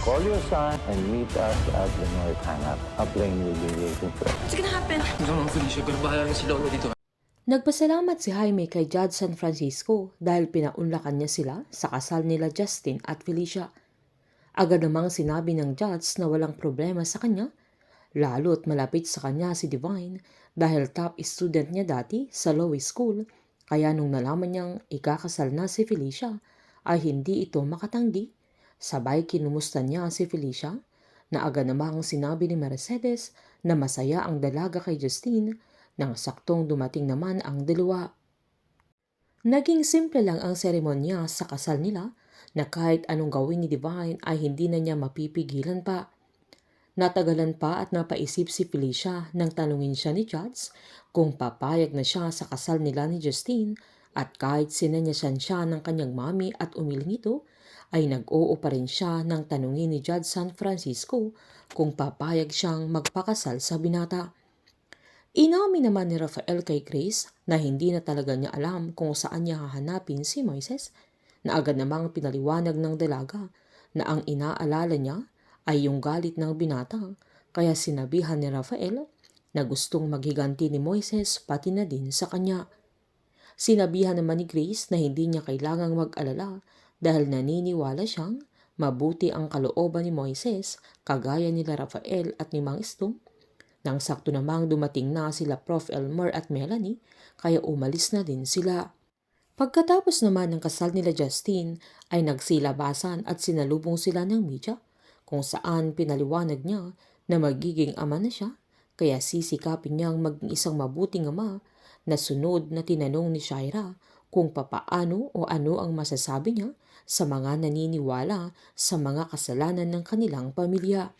Call your son and meet us at the North Hangout. A plane will be waiting for us. What's gonna happen? Ikaw naman, Felicia. Bahala na si Lolo dito. Nagpasalamat si Jaime kay Judge San Francisco dahil pinaunlakan niya sila sa kasal nila Justin at Felicia. Agad namang sinabi ng judge na walang problema sa kanya, lalo't malapit sa kanya si Divine dahil top student niya dati sa Lowy School, kaya nung nalaman niyang ikakasal na si Felicia ay hindi ito makatanggi. Sabay kinumusta niya si Felicia na agad namang sinabi ni Mercedes na masaya ang dalaga kay Justine nang saktong dumating naman ang dalawa. Naging simple lang ang seremonya sa kasal nila na kahit anong gawin ni Divine ay hindi na niya mapipigilan pa. Natagalan pa at napaisip si Felicia nang tanungin siya ni Judge kung papayag na siya sa kasal nila ni Justine at kahit sinanyasan siya ng kanyang mami at umiling ito, ay nag-oo pa rin siya nang tanungin ni Judge San Francisco kung papayag siyang magpakasal sa binata. Inamin naman ni Rafael kay Grace na hindi na talaga niya alam kung saan niya hahanapin si Moises, na agad namang pinaliwanag ng dalaga na ang inaalala niya ay yung galit ng binata, kaya sinabihan ni Rafael na gustong maghiganti ni Moises pati na din sa kanya. Sinabihan naman ni Grace na hindi niya kailangang mag-alala dahil naniniwala siyang mabuti ang kalooban ni Moises kagaya nila Rafael at ni Mang Istong. Nang sakto namang dumating na sila Prof. Elmer at Melanie, kaya umalis na din sila. Pagkatapos naman ng kasal nila Justine ay nagsilabasan at sinalubong sila ng media, kung saan pinaliwanag niya na magiging ama na siya, kaya sisikapin niyang maging isang mabuting ama. Na sunod na tinanong ni Shaira kung papaano o ano ang masasabi niya sa mga naniniwala sa mga kasalanan ng kanilang pamilya.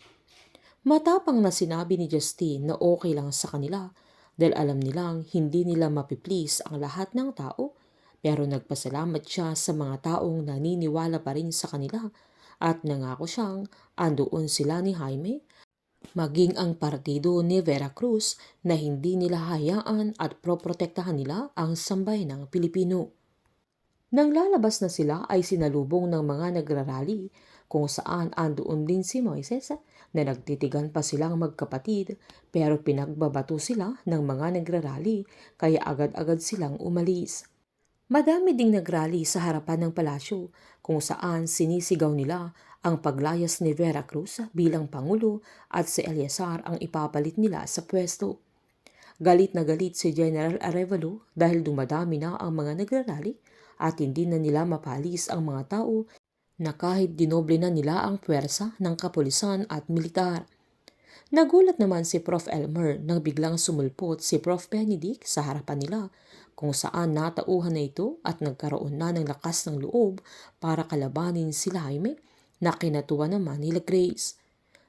Matapang na sinabi ni Justine na okay lang sa kanila dahil alam nilang hindi nila mapiplease ang lahat ng tao, pero nagpasalamat siya sa mga taong naniniwala pa rin sa kanila at nangako siyang andoon sila ni Jaime, maging ang partido ni Veracruz na hindi nila hayaan at proprotektahan nila ang sambayan ng Pilipino. Nang lalabas na sila ay sinalubong ng mga nagrarally kung saan andoon din si Moises na nagtitigan pa silang magkapatid, pero pinagbabato sila ng mga nagrarally kaya agad-agad silang umalis. Madami ding nagrally sa harapan ng palasyo kung saan sinisigaw nila ang paglayas ni Veracruz bilang Pangulo at si Eleazar ang ipapalit nila sa pwesto. Galit na galit si General Arevalo dahil dumadami na ang mga nagrarally at hindi na nila mapalis ang mga tao na kahit dinoble na nila ang puwersa ng kapulisan at militar. Nagulat naman si Prof. Elmer nang biglang sumulpot si Prof. Benedict sa harapan nila kung saan natauhan na ito at nagkaroon na ng lakas ng loob para kalabanin si Jaime na kinatuwa naman nila Grace.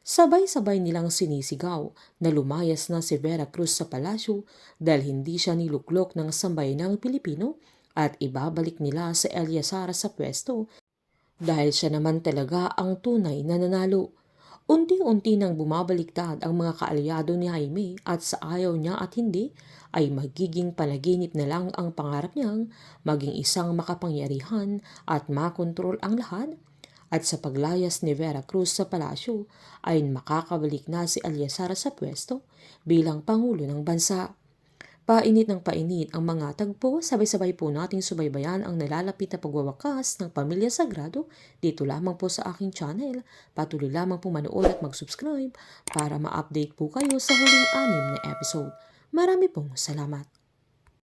Sabay-sabay nilang sinisigaw na lumayas na si Veracruz sa palasyo dahil hindi siya niluklok ng sambayan ng Pilipino at ibabalik nila sa Eleazar sa pwesto dahil siya naman talaga ang tunay na nanalo. Unti-unti nang bumabaliktad ang mga kaalyado ni Jaime at sa ayaw niya at hindi ay magiging panaginip na lang ang pangarap niyang maging isang makapangyarihan at makontrol ang lahat. At sa paglayas ni Veracruz sa palasyo ay makakabalik na si Eleazar sa pwesto bilang Pangulo ng bansa. Painit ng painit ang mga tagpo, sabay-sabay po nating subaybayan ang nalalapit na pagwawakas ng Pamilya Sagrado dito lamang po sa aking channel. Patuloy lamang po manood at mag-subscribe para ma-update po kayo sa huling 6 na episode. Marami pong salamat.